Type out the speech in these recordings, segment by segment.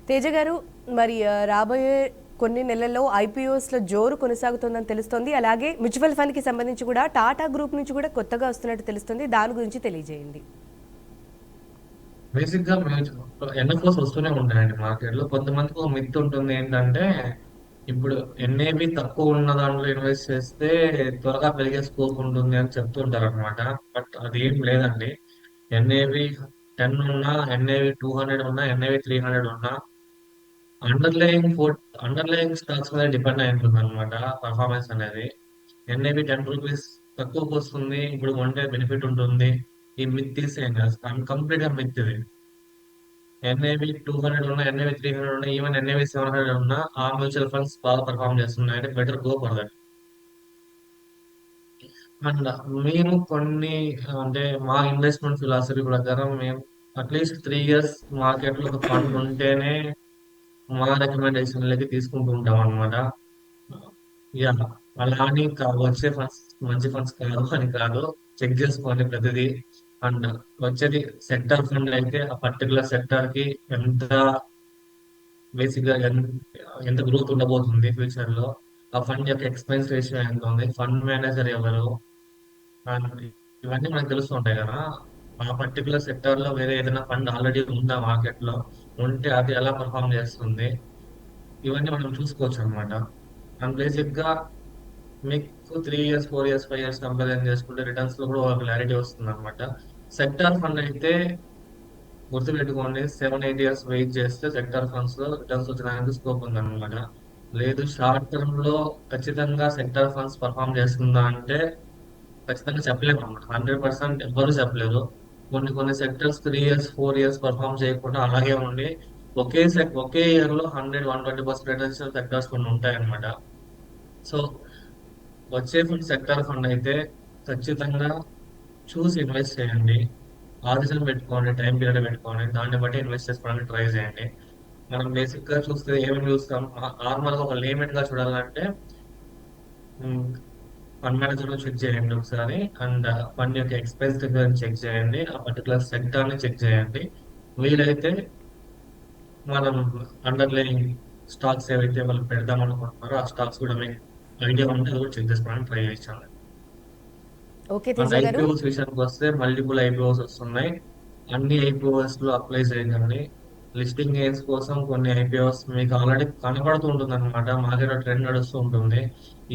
తేజ గారు, మరి రాబోయే కొన్ని నెలల్లో ఐపీఓస్లో జోరు కొనసాగుతుందని తెలుస్తోంది. అలాగే మ్యూచువల్ ఫండ్కి సంబంధించి కూడా టాటా గ్రూప్ నుంచి కూడా కొత్తగా వస్తున్నట్టు తెలుస్తుంది. దాని గురించి తెలియజేయండి. బేసిక్ గా ఎన్ఎఫ్ఓస్ వస్తూనే ఉంటాయండి మార్కెట్ లో. కొంతమందికి ఒక మిత్ ఉంటుంది ఏంటంటే, ఇప్పుడు ఎన్ఏవి తక్కువ ఉన్న దాంట్లో ఇన్వెస్ట్ చేస్తే త్వరగా పెరిగే స్కోప్ ఉంటుంది అని చెప్తుంటారు అనమాట. బట్ అది ఏం లేదండి. ఎన్ఏవి 10 ఉన్నా, ఎన్ఏవి 200 ఉన్నా, ఎన్ఏవి 300 ఉన్నా, అండర్లయింగ్ అండర్లయింగ్ స్టాక్స్ మీద డిపెండ్ అయి ఉంటుంది అనమాట పర్ఫార్మెన్స్ అనేది. ఎన్ఏవి 10 రూపీస్ తక్కువకి వస్తుంది, ఇప్పుడు 1 డే బెనిఫిట్ ఉంటుంది. ఈ మిత్ తీసేయండి, కంప్లీట్ గా మిత్ ఇది. ఎన్ఏవి 200 ఉన్నా, ఎన్ఏవి 300 ఉన్నా, ఈవెన్ ఎన్ఏవి 700 ఉన్నా, ఆ మ్యూచువల్ ఫండ్స్ బాగా పర్ఫామ్ చేస్తున్నాయి అంటే better go for that. And మేము కొన్ని, అంటే మా ఇన్వెస్ట్మెంట్ ఫిలాసఫీ ప్రకారం మేము అట్లీస్ట్ 3 ఇయర్స్ మార్కెట్ లో ఒక ఫండ్ ఉంటేనే మా రికమెండేషన్లకి తీసుకుంటూ ఉంటాం అనమాట. యా, అలా అని వచ్చే ఫండ్స్ మంచి ఫండ్స్ కాదు అని కాదు, చెక్ చేసుకోండి ప్రతిదీ. అండ్ వచ్చేది సెక్టర్ ఫండ్ అయితే ఆ పర్టికులర్ సెక్టర్ కి ఎంత బేసిక్ గా ఎంత గ్రోత్ ఉండబోతుంది ఫ్యూచర్ లో, ఆ ఫండ్ యొక్క ఎక్స్పెన్స్ రేషియో ఎంత ఉంది, ఫండ్ మేనేజర్ ఎవరు, అండ్ ఇవన్నీ మనకు తెలుస్తుంటాయి కదా. ఆ పర్టికులర్ సెక్టర్ లో వేరే ఏదైనా ఫండ్ ఆల్రెడీ ఉందా మార్కెట్ లో, ఉంటే అది ఎలా పర్ఫామ్ చేస్తుంది, ఇవన్నీ మనం చూసుకోవచ్చు అనమాట. అండ్ బేసిక్ గా మీకు 3 ఇయర్స్, 4 ఇయర్స్, 5 ఇయర్స్ కంపారిజన్ చేసుకుంటే రిటర్న్స్ లో కూడా ఒక క్లారిటీ వస్తుంది అనమాట. సెక్టార్ ఫండ్ అయితే గుర్తుపెట్టుకోండి, 7-8 ఇయర్స్ వెయిట్ చేస్తే సెక్టార్ ఫండ్స్ లో రిటర్న్స్ వచ్చడానికి స్కోప్ ఉందన్నమాట. లేదు, షార్ట్ టర్మ్ లో ఖచ్చితంగా సెక్టార్ ఫండ్స్ పర్ఫామ్ చేస్తుందా అంటే ఖచ్చితంగా చెప్పలేము అనమాట. 100% ఎవ్వరూ చెప్పలేరు. కొన్ని కొన్ని సెక్టర్స్ 3 ఇయర్స్ 4 ఇయర్స్ పర్ఫామ్ చేయకుండా అలాగే ఉండి ఒకే ఇయర్ లో 100-120% రిటర్న్స్ సెక్టర్స్ కొన్ని ఉంటాయి అనమాట. సో వచ్చే ఫండ్ సెక్టార్ ఫండ్ అయితే ఖచ్చితంగా చూసి ఇన్వెస్ట్ చేయండి. ఆర్గనైజేషన్ పెట్టుకోండి, టైం పీరియడ్ పెట్టుకోండి, దాన్ని బట్టి ఇన్వెస్ట్ చేసుకోవడానికి ట్రై చేయండి. మనం బేసిక్ గా చూస్తే ఏమేమి చూస్తాం, నార్మల్ గా ఒక లిమిట్ గా చూడాలంటే ఫండ్ మేనేజర్ చెక్ చేయండి ఒకసారి. అండ్ ఫండ్ యొక్క ఎక్స్పెన్స్ చెక్ చేయండి, ఆ పర్టికులర్ సెక్టర్ ని చెక్ చేయండి. వీలైతే మనం అండర్లైన్ స్టాక్స్ ఏవైతే వాళ్ళు పెడదాం అనుకుంటున్నారో ఆ స్టాక్స్ కూడా మీకు ఐడియా ఉంటే అది కూడా చెక్ చేసుకోవడానికి ట్రై చేయండి. ఓకే అండ్ తేజ గారు. ఐపీఓస్ విషయానికి వస్తే మల్టిపుల్ ఐపీఓస్ వస్తున్నాయి. అన్ని ఐపీఓస్ లో అప్లై చేయకండి. లిస్టింగ్ గెయిన్స్ కోసం కొన్ని ఐపీఓస్ మీకు ఆల్రెడీ కనపడుతూ ఉంటుంది అనమాట. మార్కెట్ ట్రెండ్ నడుస్తూ ఉంటుంది.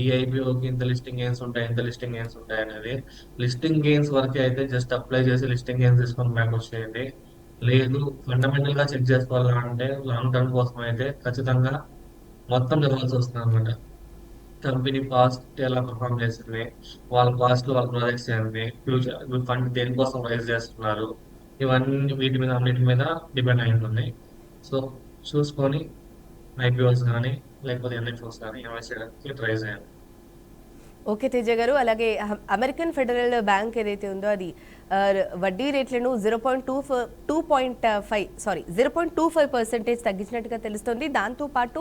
ఈ ఐపీఓకి ఇంత లిస్టింగ్ గెయిన్స్ ఉంటాయి, ఇంత లిస్టింగ్ గెయిన్స్ ఉంటాయి అనేది. లిస్టింగ్ గెయిన్స్ వరకే అయితే జస్ట్ అప్లై చేసి లిస్టింగ్ గెయిన్స్ తీసుకొని బ్యాక్ వచ్చేయండి. లేదు, ఫండమెంటల్ గా చెక్ చేసుకోవాలంటే లాంగ్ టర్మ్ కోసం అయితే ఖచ్చితంగా మొత్తం చదవాల్సి వస్తుంది అనమాట. కంపెనీ పాస్ట్ ఎలా పర్ఫామ్ చేసింది, వాళ్ళ పాస్ట్ వాళ్ళ ప్రాజెక్ట్స్ ఏంటి, ఫ్యూచర్ ఫండ్ దేనికోసం రైజ్ చేస్తున్నారు, ఇవన్నీ వీటి మీద అన్నిటి మీద డిపెండ్ అయి ఉంటుంది. సో చూసుకొని ఐపీఓస్ కానీ లేకపోతే ఎన్ఎఫ్ఓస్ కానీ ఇన్వెస్ట్ చేయడానికి ట్రై చేయాలి. ఓకే తేజ గారు, అలాగే అమెరికన్ ఫెడరల్ బ్యాంక్ ఏదైతే ఉందో అది వడ్డీ రేట్లను 0.25% తగ్గించినట్టుగా తెలుస్తోంది. దాంతోపాటు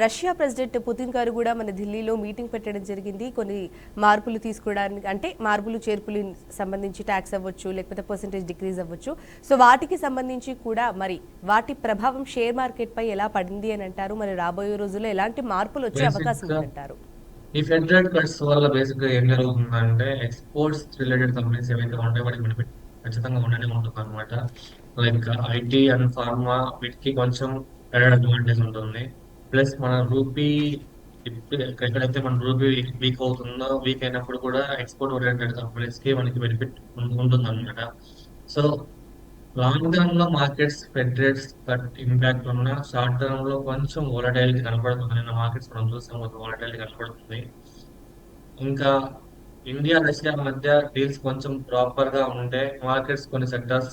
రష్యా ప్రెసిడెంట్ పుతిన్ గారు కూడా మన ఢిల్లీలో మీటింగ్ పెట్టడం జరిగింది. కొన్ని మార్పులు తీసుకోవడానికి, అంటే మార్పులు చేర్పులు సంబంధించి ట్యాక్స్ అవ్వచ్చు, లేకపోతే పర్సంటేజ్ డిక్రీజ్ అవ్వచ్చు. సో వాటికి సంబంధించి కూడా మరి వాటి ప్రభావం షేర్ మార్కెట్ పై ఎలా పడింది అని అంటారు? మరి రాబోయే రోజుల్లో ఎలాంటి మార్పులు వచ్చే బేసిక్ అవకాశం గా ఉందంటారు? ఈ ఫెడ్ రేట్ కట్స్ వల్ల బేసిక్ గా ఏం జరుగుతుందంటే, ఎక్స్పోర్ట్స్ రిలేటెడ్ కంపెనీస్ ఏవైతే ఉంటాయో వాటికి బెనిఫిట్ ఖచ్చితంగా ఉండనే ఉంటుంది అనమాట. లైక్ ఐటీ అండ్ ఫార్మా, వీటికి కొంచెం అడ్వాంటేజ్ ఉంటుంది. ప్లస్ మన రూపీ, ఎక్కడైతే మన రూపీ వీక్ అవుతుందో, వీక్ అయినప్పుడు కూడా ఎక్స్పోర్ట్ ఓరియంటెడ్ కంపెనీస్ కి మనకి బెనిఫిట్ ఉంటుంది అనమాట. సో లాంగ్ టర్మ్ లో markets fed rates cut impact ఉన్న, షార్ట్ టర్మ్ లో కొంచెం వోలటైలిటీ కనపడుతుంది. నిన్న మార్కెట్స్ మనం చూసాం, కొంచెం వోలటైలిటీ కనపడుతుంది. ఇంకా ఇండియా రష్యా మధ్య డీల్స్ కొంచెం ప్రాపర్ గా ఉంటే మార్కెట్స్ కొన్ని సెక్టర్స్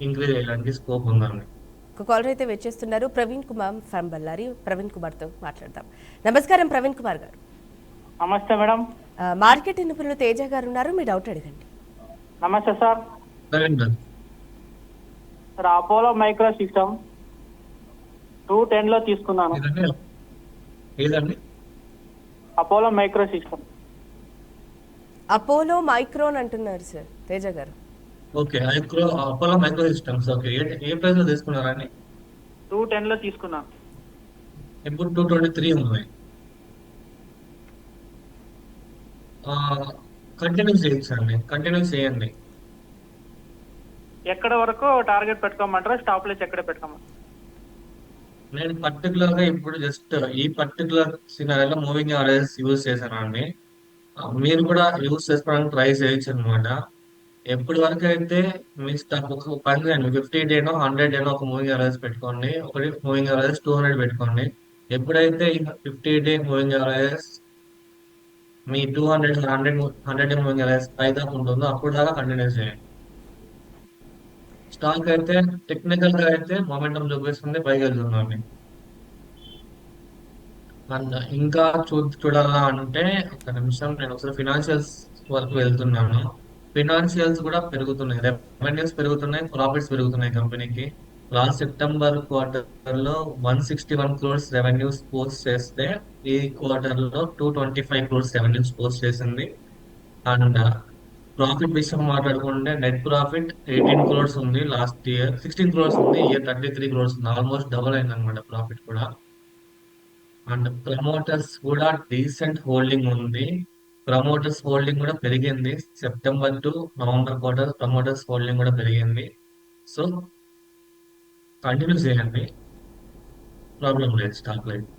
ఇంక్రీజ్ అయ్యడానికి స్కోప్ ఉందండి. ఒక కాలర్ అయితే వచ్చేస్తున్నారు, ప్రవీణ్ కుమార్ ఫ్రమ్ బళ్ళారి. ప్రవీణ్ కుమార్తో మాట్లాడదాం. నమస్కారం ప్రవీణ్ కుమార్ గారు. నమస్తే మేడం. మార్కెట్ నిపుణులు తేజ గారు ఉన్నారు, మీ డౌట్ అడగండి. నమస్తే సార్. ప్రవీణ్ గారు, సార్ అపోలో మైక్రో సిస్టమ్ 210 లో తీసుకున్నాను. ఏదండి ఏదండి Apollo Micro System Apollo Micron అంటున్నారు సార్ తేజ గారు. Okay, Apollo Micro Systems. Okay, ఏ ప్రైస్ లో తీసుకున్నారండి? 210 లో తీసుకున్నాను. ఇప్పుడు 223 ఉంది. కంటిన్యూ చేయించండి, కంటిన్యూ చేయండి. ఎక్కడ వరకు టార్గెట్ పెట్టుకోమంటారా, స్టాప్ లాస్ ఎక్కడ పెట్టుకోమంటారా? నేను పర్టికులర్ గా ఇప్పుడు జస్ట్ ఈ పర్టికులర్ సినారీలో మూవింగ్ యావరేజ్ యూజ్ చేశాను అండి. మీరు కూడా యూజ్ చేసుకోవడానికి ట్రై చేయొచ్చు అనమాట. ఎప్పటి వరకు అయితే మీ స్టాక్ ఒక పని చేయండి, 50 డేనో 100 డేనో ఒక మూవింగ్ యావరేజ్ పెట్టుకోండి, ఒకటి మూవింగ్ యావరేజ్ 200 పెట్టుకోండి. ఎప్పుడైతే ఈ 50 డే మూవింగ్ యావరేజ్ మీ 200 100 డే మూవింగ్ యావరేజ్ పై దాకా ఉంటుందో అప్పుడు దాకా కంటిన్యూ చేయండి. స్టాక్ అయితే టెక్నికల్ గా అయితే మొమెంటం చూపిస్తుంది, పైకి వెళ్తుందండి. అండ్ ఇంకా చూడాలా అంటే ఒక నిమిషం, నేను ఒకసారి ఫినాన్షియల్స్ వరకు వెళ్తున్నాను. ఫినాన్షియల్స్ కూడా పెరుగుతున్నాయి, రెవెన్యూస్ పెరుగుతున్నాయి, ప్రాఫిట్స్ పెరుగుతున్నాయి కంపెనీకి. లాస్ట్ సెప్టెంబర్ క్వార్టర్ లో 161 crores రెవెన్యూస్ పోస్ట్ చేస్తే ఈ క్వార్టర్ లో 225 crores రెవెన్యూస్ పోస్ట్ చేసింది. అండ్ ప్రాఫిట్ విషయం మాట్లాడుకుంటే నెట్ ప్రాఫిట్ 18 crores ఉంది, లాస్ట్ ఇయర్ 16 crores ఉంది, ఇయర్ 33 crores ఉంది. ఆల్మోస్ట్ డబుల్ అయింది అనమాట ప్రాఫిట్ కూడా. అండ్ ప్రమోటర్స్ కూడా డీసెంట్ హోల్డింగ్ ఉంది. ప్రమోటర్స్ హోల్డింగ్ కూడా పెరిగింది, September to November quarter promoters holding కూడా పెరిగింది. సో కంటిన్యూ చేయండి, ప్రాబ్లం లేదు స్టాక్ లైట్.